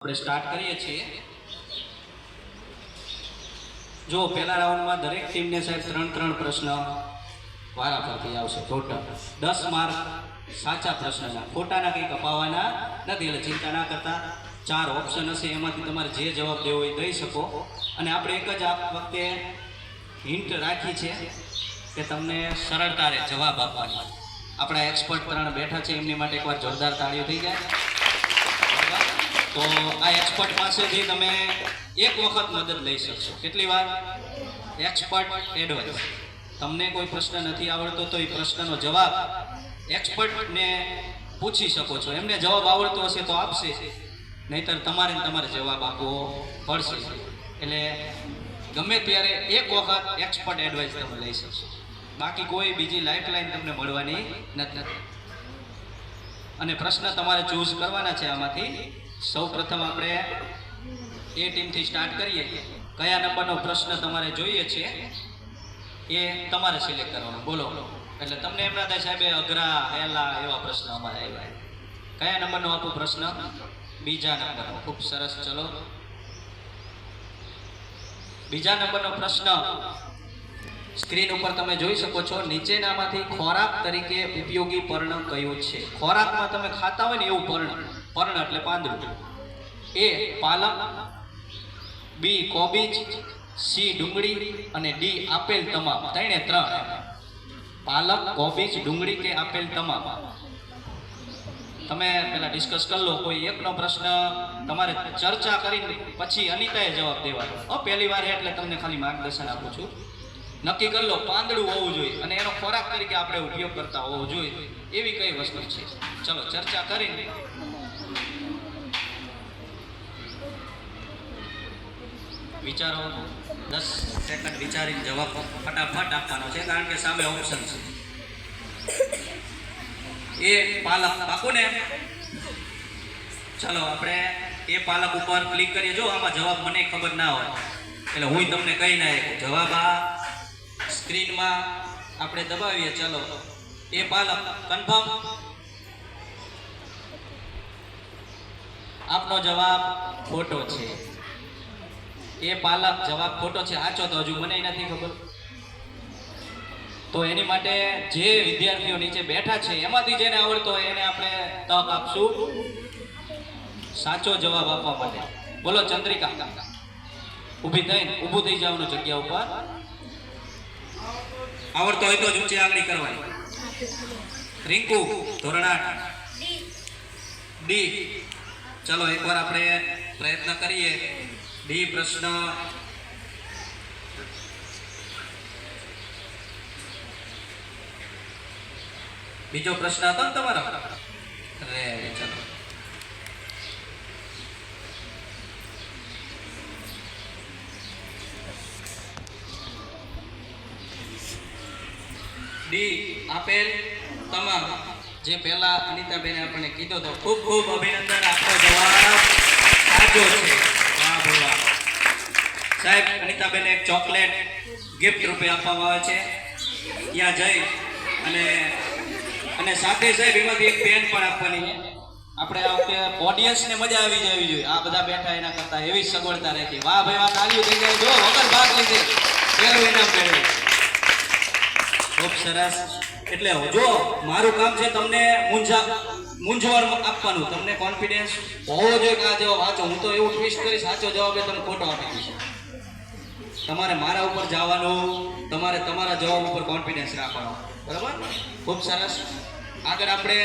આપણે સ્ટાર્ટ કરીએ છીએ। જો પહેલા રાઉન્ડમાં દરેક ટીમને સાહેબ 3 પ્રશ્ન વારા પરથી આવશે। ટોટલ 10 માર્ક સાચા પ્રશ્નના, ખોટાના કંઈ કપાવવાના નથી, એટલે ચિંતા ના કરતા। 4 ઓપ્શન હશે, એમાંથી તમારે જે જવાબ દેવો હોય દઈ શકો। અને આપણે એક જ આ વખતે હિન્ટ રાખી છે કે તમને સરળતા રહે જવાબ આપવાની। આપણા એક્સપર્ટ 3 બેઠા છે, એમની માટે એકવાર જોરદાર તાળીઓ થઈ જાય। તો આ એક્સપર્ટ પાસેથી તમે એક વખત મદદ લઈ શકશો। કેટલી વાર? Expert advice. તમને કોઈ પ્રશ્ન નથી આવડતો તો એ પ્રશ્નનો જવાબ એક્સપર્ટને પૂછી શકો છો। એમને જવાબ આવડતો હશે તો આપશે, નહીતર તમારે જવાબ આપવો પડશે। એટલે ગમે ત્યારે એક વખત એક્સપર્ટ એડવાઇસ તમે લઈ શકશો, બાકી કોઈ બીજી લાઇફલાઇન તમને મળવાની નથી। અને પ્રશ્ન તમારે ચૂઝ કરવાના છે આમાંથી। સૌ પ્રથમ આપણે એ ટીમથી સ્ટાર્ટ કરીએ। કયા નંબરનો પ્રશ્ન તમારે જોઈએ છે એ તમારે સિલેક્ટ કરવાનો। બોલો, એટલે તમને એમ ના થાય સાહેબ અઘરા હેલા એવા પ્રશ્ન અમારે આવ્યા। કયા નંબરનો આપો પ્રશ્ન? બીજા નંબરનો। ખૂબ સરસ, ચલો બીજા નંબરનો પ્રશ્ન સ્ક્રીન ઉપર તમે જોઈ શકો છો। નીચેનામાંથી ખોરાક તરીકે ઉપયોગી પર્ણ કયું છે? ખોરાકમાં તમે ખાતા હોય ને એવું પર્ણ, પર્ણ એટલે પાંદડું। એ પાલક, બી કોબીજ, સી ડુંગળી અને ડી આપેલ તમામ। 3 પાલક, કોબીજ, ડુંગળી કે આપેલ તમામ। તમે પેલા ડિસ્કસ કરી લો। કોઈ એકનો પ્રશ્ન તમારે ચર્ચા કરીને પછી અનિતાએ જવાબ દેવાનો। પહેલી વાર એટલે તમને ખાલી માર્ગદર્શન આપું છું। નક્કી કરી લો પાંદડું હોવું જોઈએ અને એનો ખોરાક તરીકે આપણે ઉપયોગ કરતા હોવો જોઈએ એવી કઈ વસ્તુ છે? ચલો ચર્ચા કરીને વિચારો। 10 સેકન્ડ વિચારીને જવાબ ફટાફટ આપવાનો છે, કારણ કે સામે ઓપ્શન છે। એ પાલક, પાકું ને? ચલો આપણે એ પાલક ઉપર ક્લિક કરીએ। જો આમાં જવાબ મને ખબર ના હોય એટલે હું તમને કહી ના શકું। જવાબ આ સ્ક્રીનમાં આપણે દબાવીએ। ચલો એ પાલક કન્ફર્મ? આપનો જવાબ ખોટો છે। એ પાલક જવાબ ખોટો છે। સાચો તો હજુ મને નથી ખબર। તો એની માટે જે વિદ્યાર્થીઓ નીચે બેઠા છે એમાંથી જેને આવડતો હોય એને આપણે તક આપશું સાચો જવાબ આપવા માટે। બોલો ચંદ્રિકા, ઊભું થઈ જવાનું જગ્યા ઉપર। આવડતો હોય તો જ ઊંચી આંગળી કરવાની। રિંકુ, ધોરણ 8 ડી। ચલો એકવાર આપણે પ્રયત્ન કરીએ। ડી પ્રશ્ન બીજો પ્રશ્ન હતો ને તમારો? રે ચલો ડી આપેલ તમામ, જે પહેલા અનિતાબેને આપણને કીધો તો ખૂબ ખૂબ અભિનંદન। આપનો જવાબ સાચો છે। વાહ ભોળા સાહેબ, અનિતાબેને એક ચોકલેટ ગિફ્ટ રૂપે આપવામાં આવે છે, ત્યાં જઈ અને સાથે સાહેબ એમાંથી એક પેન પણ આપવાની છે। આપણે આ વખતે ઓડિયન્સને મજા આવી જોઈએ। આ બધા બેઠા એના કરતા એવી સગવડતા રાખી। વાહ ભાઈ વાહ, તાળીઓ થઈ જાય। જો વગર ભાગ લીધે પહેલું ઇનામ મેળવ્યું। ખૂબ સરસ। એટલે જો મારું કામ છે તમને મૂંઝવણ આપવાનું, તમને કોન્ફિડન્સ હોવો જોઈએ કે આ જવાબ સાચો। હું તો એવું ટ્વિસ્ટ કરી સાચો જવાબ એ તમે ખોટો આપી દઈશ। તમારે મારા ઉપર જવાનું, તમારે તમારા જવાબ ઉપર કોન્ફિડન્સ રાખવાનો, બરાબર? ખૂબ સરસ। આગળ આપણે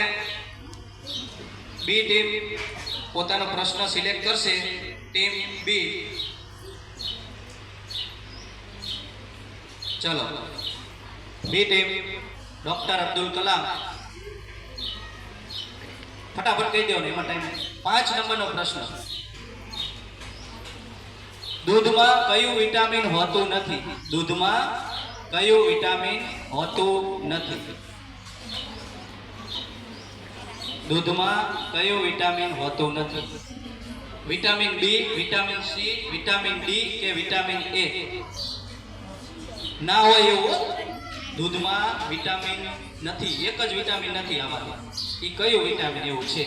બી ટીમ પોતાનો પ્રશ્ન સિલેક્ટ કરશે। ટીમ બી, ચલો બી ટીમ ડોક્ટર અબ્દુલ કલામ, ફટાફટ કહી દો ને, એમાં ટાઈમ। 5 નંબરનો પ્રશ્ન, દૂધમાં કયું વિટામિન હોતું નથી? દૂધમાં કયું વિટામિન હોતું નથી? દૂધમાં કયું વિટામિન હોતું નથી? Vitamin B, vitamin C, vitamin D કે વિટામિન એ? ના હોય એવું દૂધમાં વિટામિન નથી, એક જ વિટામિન નથી આમાંથી। એ કયું વિટામિન એવું છે?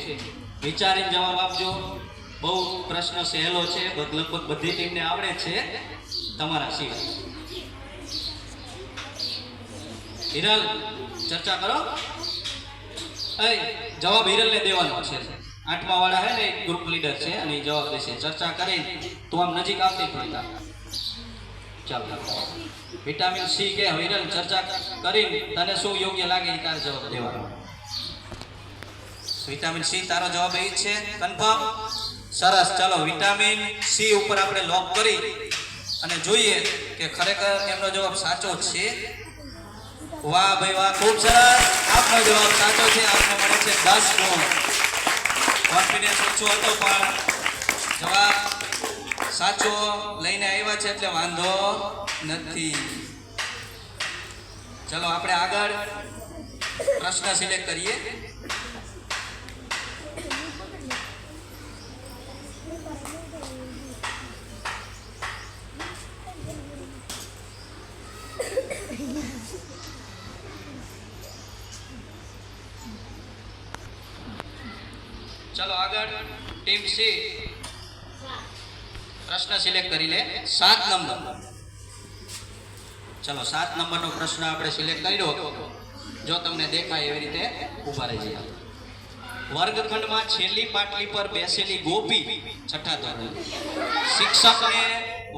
વિચારીને જવાબ આપજો। બહુ પ્રશ્ન સહેલો છે, લગભગ બધી ટીમને આવડે છે તમારા સિવાય. હિરલ ચર્ચા કરો. જવાબ હિરલને દેવાનો છે. 8મા વાળા હે ને ગ્રુપ લીડર છે અને એ જવાબ દેશે. ચર્ચા કરી તો આમ નજીક આવતી પડતા. ચાલો વિટામિન સી કે હિરલ ચર્ચા કરી તને શું યોગ્ય લાગે એ તારે જવાબ દેવાનો. વિટામિન સી તારો જવાબ એ છે કન્ફર્મ. સરસ. ચાલો વિટામિન સી ઉપર આપણે લોક કરી અને જોઈએ કે ખરેખર એમનો જવાબ સાચો છે. વાહ ભાઈ વાહ, ખૂબ સરસ. આપનો જવાબ સાચો છે. આપને મળે છે 10 ગુણ. કોન્ફિડન્સ ઓછો હતો પણ જવાબ સાચો લઈને આવ્યા છે એટલે વાંધો નથી. ચલો આપણે આગળ પ્રશ્ન સિલેક્ટ કરીએ. ચલો આગળ ટીમ સી પ્રશ્ન સિલેક્ટ કરી લે. 7 નંબર. ચલો 7 નંબરનો પ્રશ્ન આપણે સિલેક્ટ કર્યો. જો તમને દેખાય એવી રીતે ઊભા રહી જાય. વર્ગખંડમાં છેલ્લી પાટલી પર બેસેલી ગોપી 6ઠા ધોરણ શિક્ષકને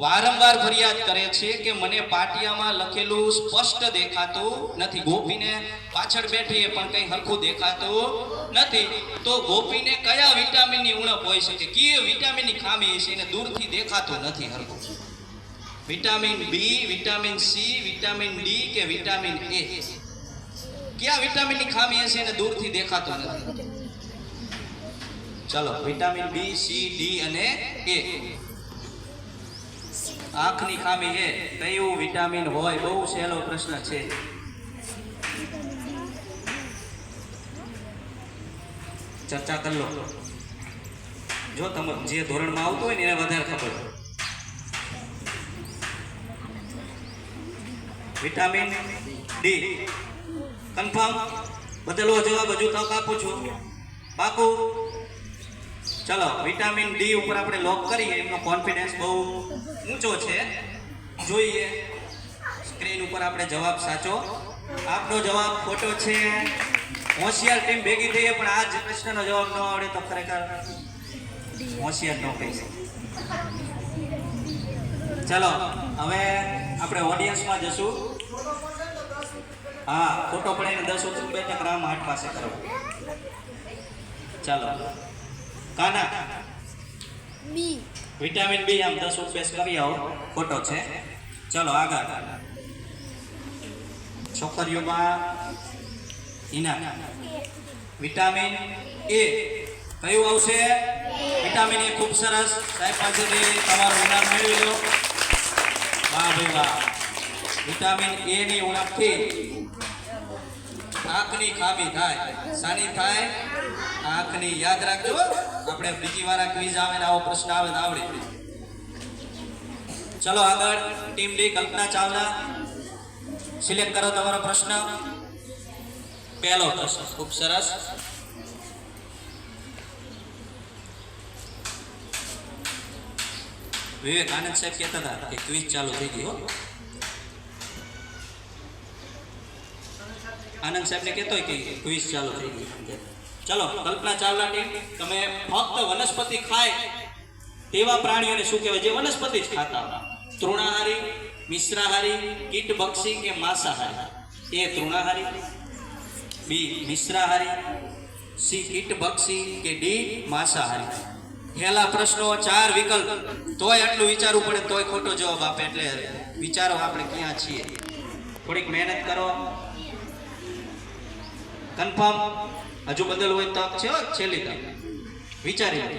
વારંવાર ફરિયાદ કરે છે કે મને પાટિયામાં લખેલું સ્પષ્ટ દેખાતું નથી. ગોપીને પાછળ બેઠી પણ કંઈ હરખું દેખાતું નથી. તો ગોપીને કયા વિટામિનની ઉણપ હોય શકે? કઈ વિટામિનની ખામી છે એને દૂરથી દેખાતું નથી હરખું? Vitamin B, vitamin C, vitamin D કે વિટામિન એ? કયા વિટામિનની ખામી હશે એને દૂરથી દેખાતું નથી? ચલો વિટામિન બી, સી, ડી અને એ. આંખની ખામી છે. કયું વિટામિન હોય? બહુ સહેલો પ્રશ્ન છે. ચર્ચા કરી લો. જો તમે જે ધોરણમાં આવતું હોય ને એને વધારે ખબર. Vitamin D confirm. બદલવો જવાબ. હજુ તક આપું છું. પાકું? ચલો વિટામિન ડી ઉપર આપણે લોક કરીએ. એમનો કોન્ફિડન્સ બહુ ઊંચો છે. જોઈએ સ્ક્રીન ઉપર આપણે જવાબ સાચો. આપનો જવાબ ખોટો છે. હોશિયાર ટીમ ભેગી થઈએ પણ આ જ પ્રશ્નનો જવાબ ન આવડે તો ખરેખર હોશિયાર ન કહી શકે. ચલો હવે આપણે ઓડિયન્સમાં જશું. હા, ફોટો પડીને 10 બેઠક રામ હાટ પાસે કરો. ચાલો કાના બી, વિટામિન બી આમ 10 ઉપેસ કરી આવો. ખોટો છે. ચલો આગળ. છોકરીઓમાં ઈના વિટામિન એ કયું આવશે? Vitamin A. ખૂબ સરસ. સાહેબ પાસેથી તમારું ઇનામ મેળવી લો. વાહ ભાઈ વાહ. વિટામિન એ ની ઉણપથી આંખની ખામી થાય. શાની થાય? આંખની. યાદ રાખજો. આપણે બીજી વાર ક્વિઝ આવે ને આવો પ્રશ્ન આવે તો આવડે. ચલો આગળ team D Kalpana Chawla select કરો તમારો પ્રશ્ન. પહેલો પ્રશ્ન. ખૂબ સરસ. વિવેકાનંદ સાહેબ કહેતા હતા કે ક્વિઝ ચાલુ થઈ ગઈ હો. આનંદ સાહેબને કહેતો હોય કે ક્વિઝ ચાલુ થઈ ગઈ. ચલો કલ્પના ચાવલા ટીમ, તમે ફક્ત વનસ્પતિ ખાય તેવા પ્રાણીઓને શું કહેવાય? જે વનસ્પતિ જ ખાતા હોય. તૃણાહારી, મિશ્રાહારી, કીટભક્ષી કે માંસાહારી? એ તૃણાહારી, બી મિશ્રાહારી, સી કીટભક્ષી કે ડી માંસાહારી? પહેલા પ્રશ્નો 4 વિકલ્પ. તોય આટલું વિચારવું પડે તોય ખોટો જવાબ આપે. એટલે વિચારો આપણે ક્યાં છીએ. થોડીક મહેનત કરો. કન્ફર્મ? હજુ બદલ હોય તક છે. છેલ્લી તક. વિચારી લો.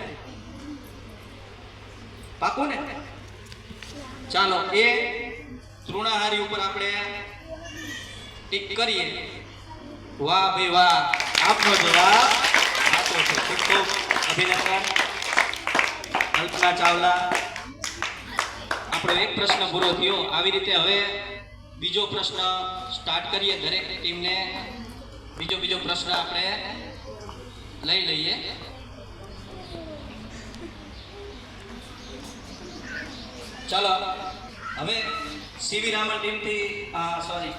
પાકું ને? ચાલો એ તૃણાહારી ઉપર આપણે ટીક કરીએ. વાહ ભાઈ વાહ. આપનો જવાબ સાચો છે. ખૂબ ખૂબ અભિનંદન કલ્પના ચાવલા. આપણો એક પ્રશ્ન પૂરો થયો. આવી રીતે હવે બીજો પ્રશ્ન સ્ટાર્ટ કરીએ. દરેક ટીમને બીજો પ્રશ્ન આપણે લઈ લઈએ. ચાલો હવે સીવી રામન ટીમથી સોરી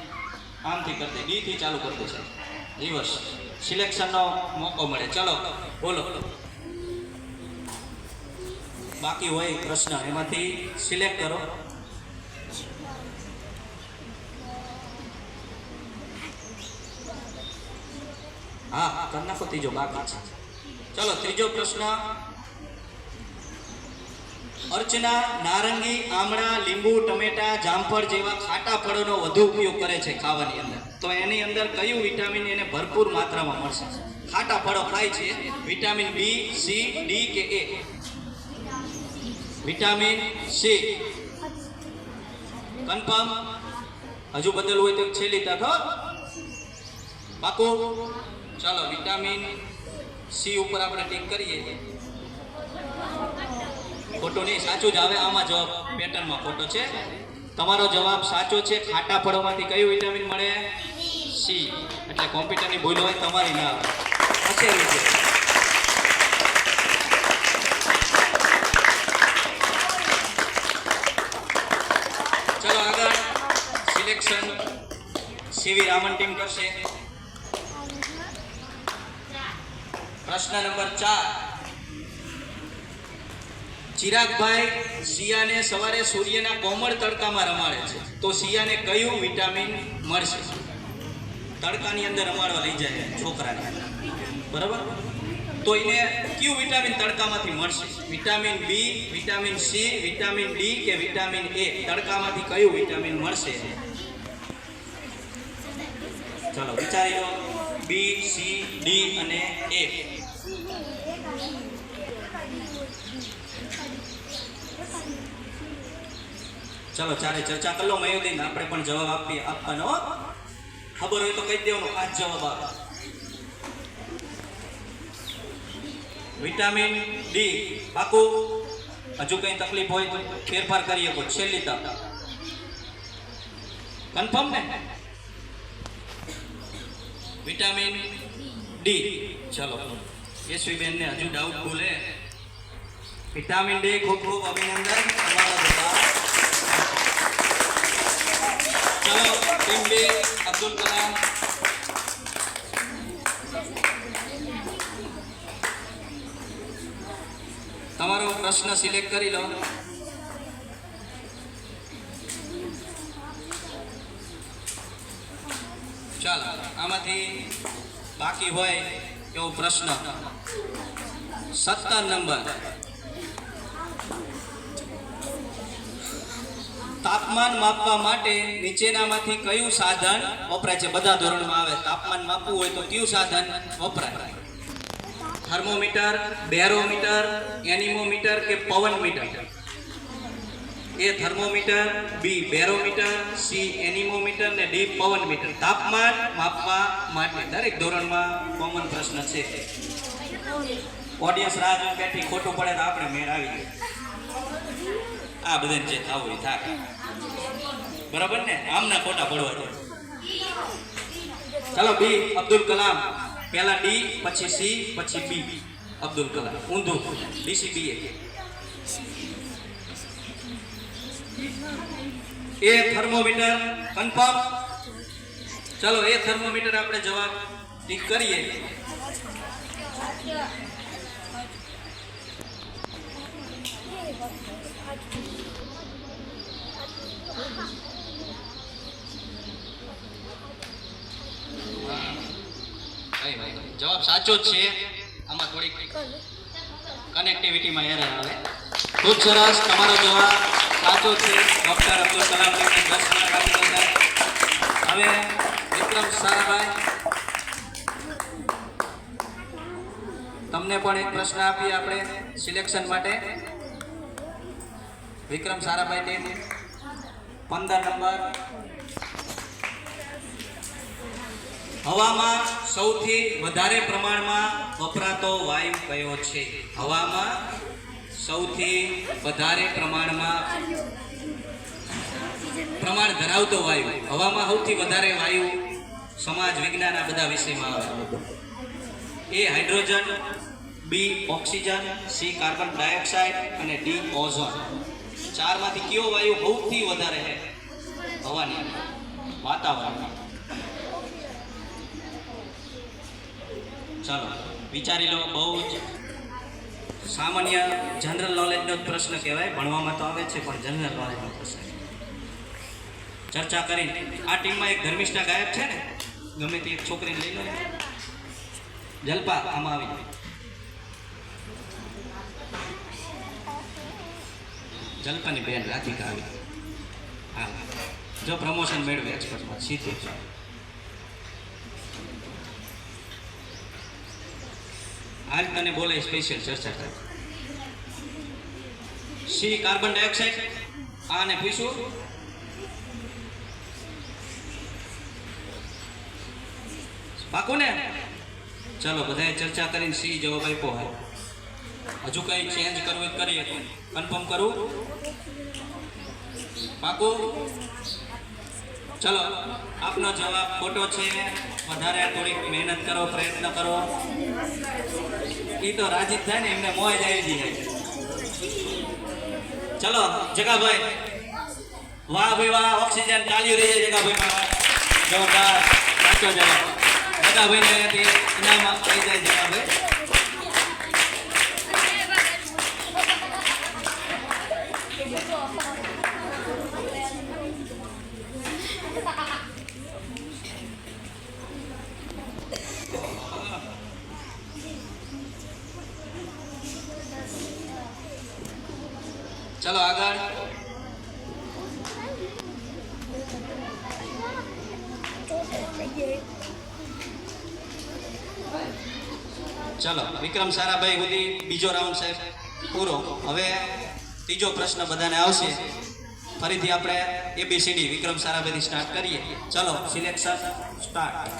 આમથી કરી દે ડી થી ચાલુ કરી દે છે રિવર્સ સિલેક્શનનો મોકો મળે. ચાલો બોલો, બાકી હોય પ્રશ્ન એમાંથી સિલેક્ટ કરો. હા કરી નાખો, ત્રીજો બાકી છે. ચલો ત્રીજો પ્રશ્ન. અર્ચના નારંગી, આમળા, લીંબુ, ટમેટા, જામફળ જેવા ખાટા ફળોનો વધુ ઉપયોગ કરે છે ખાવાની અંદર. તો એની અંદર કયું વિટામિન એને ભરપૂર માત્રામાં મળશે? ખાટા ફળો ખાય છે, વિટામિન બી, સી, ડી કે એ? Vitamin C. કન્ફર્મ? હજુ બદલવું હોય તો છેલ્લી તક હો. પાકું? ચાલો વિટામિન સી ઉપર આપણે ટીક કરીએ. ખોટું નહીં, સાચું જ આવે. આમાં જવાબ પેટર્નમાં ખોટો છે. તમારો જવાબ સાચો છે. ખાટા ફળોમાંથી કયું વિટામિન મળે? સી. એટલે કોમ્પ્યુટરની ભૂલ હોય તમારી ના આવે. હશેરી છે. ચલો આગળ સિલેક્શન સીવી રામન ટીમ કરશે. પ્રશ્ન નંબર 4. ચિરાગભાઈ સિયાને સવારે સૂર્યના કોમળ તડકામાં રમાડે છે, તો સિયાને કયું વિટામિન મળશે? તડકાની અંદર રમાડવા લઈ જાય છોકરાને, બરાબર? તો એને કયું વિટામિન તડકામાંથી મળશે? Vitamin B, vitamin C, vitamin D કે વિટામિન એ? તડકામાંથી કયું વિટામિન મળશે? ચાલો વિચારી લો. બી, સી, ડી અને એ. ચલો ચારે ચર્ચા કરી લો. મયુદીન આપણે પણ જવાબ આપવાનો. ખબર હોય તો કહી દેવાનો આ જવાબ આવે. Vitamin D. પાકું? હજુ કઈ તકલીફ હોય તો ફેરફાર કરી શકો. છેલ્લી તક. કન્ફર્મ ને? Vitamin D. ચલો યશવીબેન ને હજુ ડાઉટ બોલે. Vitamin D. ખૂબ ખૂબ અભિનંદન. તમારો જવાબ. ચલો ટીમ બી અબ્દુલ કલામ. તમારો પ્રશ્ન સિલેક્ટ કરી લો. ચાલો આમાંથી બાકી હોય એવો પ્રશ્ન 17 નંબર. તાપમાન માપવા માટે નીચેનામાંથી કયું સાધન વપરાય છે? બધા ધોરણમાં આવે. તાપમાન માપવું હોય તો કયું સાધન વપરાય? થર્મોમીટર, બેરોમીટર, એનિમોમીટર કે પવન મીટર? એ થર્મોમીટર, બી બેરોમીટર, સી એનિમોમીટર ને ડી પવન મીટર. તાપમાન માપવા માટે દરેક ધોરણમાં કોમન પ્રશ્ન છે. ઓડિયન્સ રાહ જોઈને બેઠી, ખોટું પડે તો આપણે મેળ આવી જાય. આ બધાને જે થવું એ થાય, બરાબર ને? આમના ખોટા પડવા દે. ચાલો બી અબ્દુલ કલામ. પહેલા ડી, પછી સી, પછી બી અબ્દુલ કલામ. ઊંધું. ડીસીબીએ. એ થર્મોમીટર. કન્ફર્મ? ચલો એ થર્મોમીટર આપણે જવાબ ટીક કરીએ. જવાબ સાચો જ છે. આમાં થોડીક કનેક્ટિવિટીમાં એરર આવે. ખૂબ સરસ. તમારો જવાબ સાચો છે. ડોક્ટર અબ્દુલ કલામ તમને 10 માર્ક આપી દીધા. હવે વિક્રમ સારાભાઈ, તમને પણ એક પ્રશ્ન આપીએ આપણે સિલેક્શન માટે. Vikram Sarabhai team 15 number. હવામાં સૌથી વધારે પ્રમાણમાં વપરાતો વાયુ કયો છે? હવામાં સૌથી વધારે પ્રમાણ ધરાવતો વાયુ. હવામાં સૌથી વધારે વાયુ સમાજ વિજ્ઞાન આ બધા વિષયમાં આવે. એ હાઇડ્રોજન, બી ઓક્સિજન, સી કાર્બન ડાયોક્સાઇડ અને ડી ઓઝોન. ચારમાંથી કયો વાયુ સૌથી વધારે છે હવાની અંદર વાતાવરણ? ચાલો વિચારી લો. બહુ જ સામાન્ય જનરલ નોલેજનો પ્રશ્ન કહેવાય. ભણવામાં તો આવે છે પણ જનરલ નોલેજનો પ્રશ્ન. ચર્ચા કરીને આ ટીમમાં એક ધર્મિષ્ઠા ગાયબ છે ને, ગમે તે એક છોકરીને લઈ લો. જલપા આમાં આવી. જલપાની બેન રાધિકા આવી. હા જો પ્રમોશન મેળવે એક્સપર્ટમાં સીધું છે. આજ તને બોલે સ્પેશિયલ ચર્ચા કરે. C carbon dioxide. આને પૂછું પાકું ને? ચલો બધાએ ચર્ચા કરીને સી જવાબ આપ્યો હોય. હજુ કઈ ચેન્જ કરવું કરીએ તો કન્ફર્મ કરું. પાકું? ચલો આપનો જવાબ ખોટો છે. વધારે થોડીક મહેનત કરો, પ્રયત્ન કરો. એ તો રાજી થાય ને, એમને મોજ આવી જાય. ચલો જગાભાઈ, વાહ ભાઈ વાહ, ઓક્સિજન તાળીઓ રહી જાય જગાભાઈ. જોરદાર સાચો જવાબ. જગાભાઈ ને ઇનામ આવી જાય જગાભાઈ. ચલો આગળ. ચલો વિક્રમ સારાભાઈ સુધી બીજો રાઉન્ડ સાહેબ પૂરો. હવે ત્રીજો પ્રશ્ન બધાને આવશે. ફરીથી આપણે ABCD વિક્રમ સારાભાઈથી સ્ટાર્ટ કરીએ. ચલો સિલેક્શન સ્ટાર્ટ.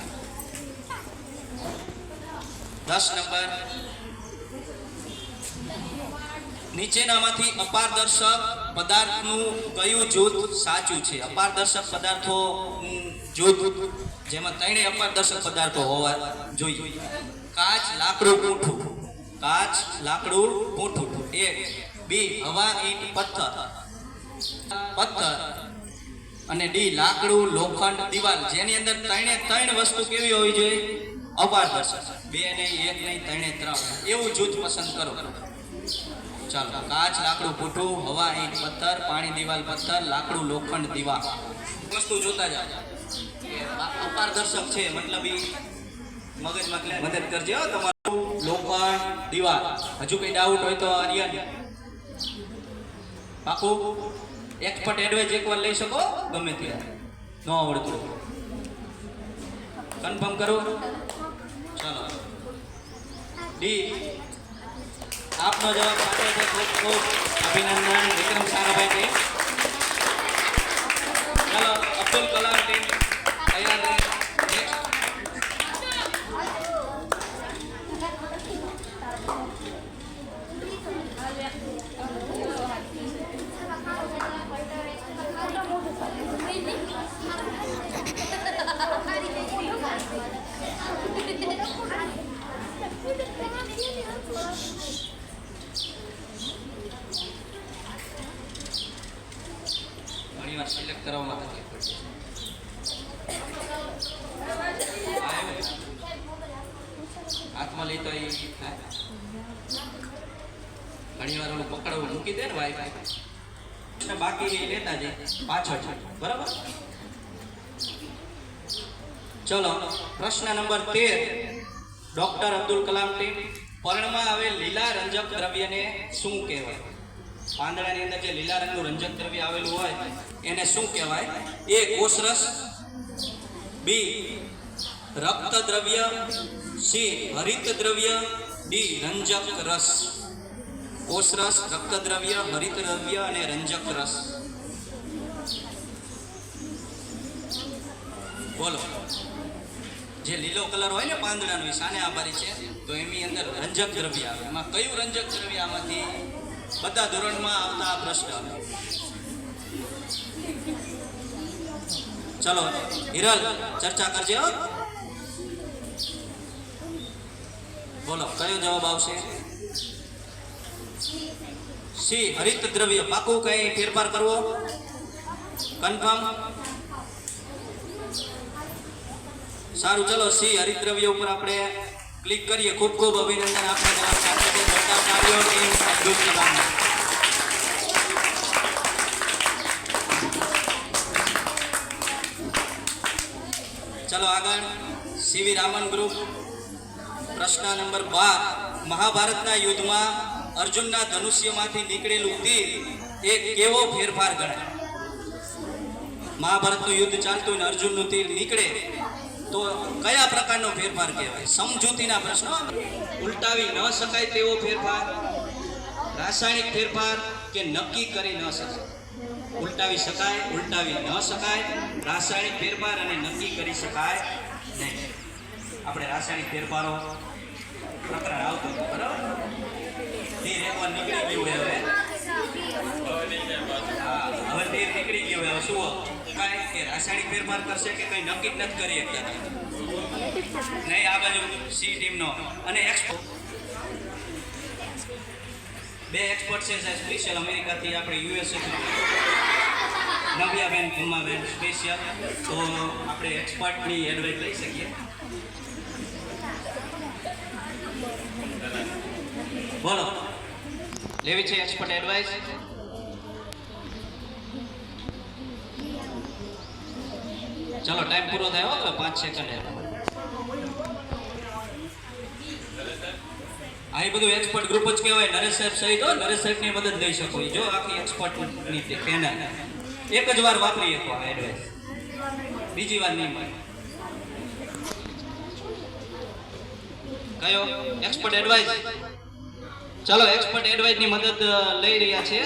10 નંબર. નીચેનામાંથી અપારદર્શક પદાર્થનું કયું જૂથ સાચું છે? અપારદર્શક પદાર્થો જૂથ જેમાં ત્રણેય અપારદર્શક પદાર્થો હોવા જોઈએ. કાચ, લાકડું, પૂંઠું. કાચ, લાકડું, પૂંઠું. 1 B હવા, ઈંટ, પથ્થર. પથ્થર. અને D લાકડું, લોખંડ, દિવાલ. જેની અંદર ત્રણ વસ્તુ કેવી હોવી જોઈએ? અપારદર્શક. 2 નહીં, 1 નહીં, 3 3 એવું જૂથ પસંદ કરો. ચાલો કાચ, લાકડું, પૂંઠું, હવા, ઈંટ, પથ્થર, પાણી, દિવાલ, પથ્થર, લાકડું, લોખંડ, દિવાલ. વસ્તુ જોતા જાઓ. અપારદર્શક છે મતલબ મગજમાં મદદ કરજે હો તમારું. લોખંડ, દિવાલ. હજુ કઈ ડાઉટ હોય તો આર્યન પાકું એક્સપર્ટ એડવાઇસ એકવાર લઈ શકો ગમે ત્યારે. ન આવડતું કન્ફર્મ કરું. ચાલો ડી આપનો જવાબ સાચો છે. ખૂબ ખૂબ અભિનંદન વિક્રમ સારાભાઈ. ચલો અબ્દુલ કલામ ટીમ તૈયાર રહે. ઘણીવાર સિલેક્ટ કરવામાં તકલીફ પડશે. હાથમાં લઈ તો ઘણીવાર ઓલું પકડવું મૂકી દે ને વાઈફાઈ બાકી લેતા જાય પાછળ. બરાબર. ચલો પ્રશ્ન નંબર 13. Doctor Abdul Kalam team. પર્ણમાં આવેલ લીલા રંજક દ્રવ્યને શું કહેવાય? પાંદડાની અંદર જે લીલા રંગનું રંજક દ્રવ્ય આવેલું હોય એને શું કહેવાય? A કોષરસ, B રક્ત દ્રવ્ય, C હરિત દ્રવ્ય, D રંજક રસ. કોષરસ, રક્ત દ્રવ્ય, હરિત દ્રવ્ય અને રંજક રસ. બોલો. જે લીલો કલર હોય ને પાંદડાનો એ સાને આભારી છે, તો એની અંદર રંજક દ્રવ્ય આવે. એમાં કયું રંજક દ્રવ્ય? આમાંથી બધા ધોરણમાં આવતા આ પ્રશ્ન. ચલો હિરલ ચર્ચા કરજે. બોલો કયો જવાબ આવશે? સી હરિત દ્રવ્ય પાકું કઈ ફેરફાર કરવો કન્ફર્મ સારું ચલો સી હરિત દ્રવ્ય ઉપર આપણે ક્લિક કરીએ ખૂબ ખૂબ અભિનંદન આપણે તમારા સાથે જોરદાર તાળીઓ ટીમ ગ્રુપની બહાર ચલો આગળ સીવી રામન ગ્રુપ પ્રશ્ન નંબર 12 મહાભારતના યુદ્ધમાં અર્જુનના ધનુષ્યમાંથી નીકળેલું તીર એ કેવો ફેરફાર ગણાય મહાભારતનું યુદ્ધ ચાલતું અને અર્જુનનું તીર નીકળે તો કયા પ્રકારનો ફેરફાર કહેવાય સમજૂતીના પ્રશ્નો ઉલટાવી ન શકાય તેવો ફેરફાર રાસાયણિક ફેરફાર કે નક્કી કરી ન શકાય ઉલટાવી શકાય ઉલટાવી ન શકાય રાસાયણિક ફેરફાર અને નક્કી કરી શકાય નહીં આપણે રાસાયણિક ફેરફારો પ્રકરણ આવતું હતું બરાબર તીર એકવાર નીકળી ગયું હવે હવે તીર નીકળી ગયું હવે શું કાંઈ કે રાસાયણિક ફેરફાર કરશે કે કંઈ નક્કી જ નથી કરી શકતા નહીં આ બાજુ સી ટીમનો અને એક્સપોર્ટ બે એક્સપર્ટ છે સાહેબ સ્પેશિયલ અમેરિકાથી આપણે યુએસએ નવ્યાબેન ભૂમાબેન સ્પેશિયલ તો આપણે એક્સપર્ટની એડવાઇસ લઈ શકીએ બોલો લેવી છે એક્સપર્ટ એડવાઇસ ચલો ટાઈમ પૂરો થયો હવે 5 સેકન્ડ આ બધું એક્સપર્ટ ગ્રુપ જ કહેવાય નરેશ સાહેબ સહિત નરેશ સાહેબની મદદ લઈ શકો જો આખી એક્સપર્ટની પેનલ એક જ વાર વાપરી શકો આ એડવાઇસ બીજી વાર નહીં મળે કયો એક્સપર્ટ એડવાઇસ ચલો એક્સપર્ટ એડવાઇસની મદદ લઈ રહ્યા છે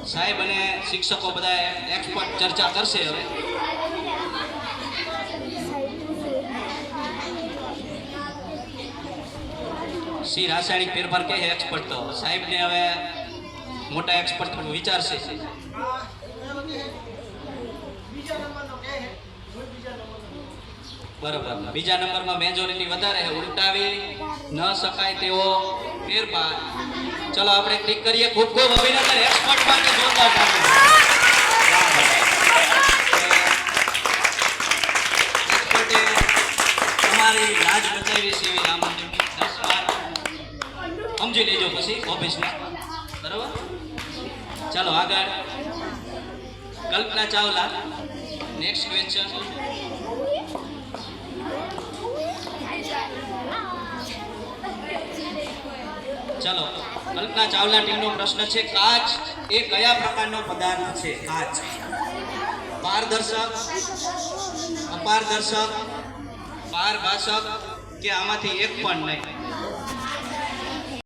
સાહેબ અને શિક્ષકો બધા એક્સપર્ટ ચર્ચા કરશે હવે સી રાસાયણિક ફેરફાર કે એક્સપર્ટ તો સાહેબને હવે મોટા એક્સપર્ટ વિચારશે બરાબર બીજા નંબરમાં મેજોરિટી વધારે ઉલટાવી ન શકાય તેવો ફેરફાર ચલો આપણે ક્લિક કરીએ ખૂબ ખૂબ અભિનંદન એક્સપર્ટ માટે જોરદાર એક્સપર્ટે તમારી લાજ બચાવી છે એવી રામનની 10 વાર સમજી લેજો પછી ઓફિસમાં બરાબર ચાલો આગળ કલ્પના ચાવલા નેક્સ્ટ ક્વેશ્ચન ચલો કલ્પના ચાવલા ટીમનો પ્રશ્ન છે કાચ એ કયા પ્રકારનો પદાર્થ છે કાચ પારદર્શક અપારદર્શક પારભાષક કે આમાંથી એક પણ નહીં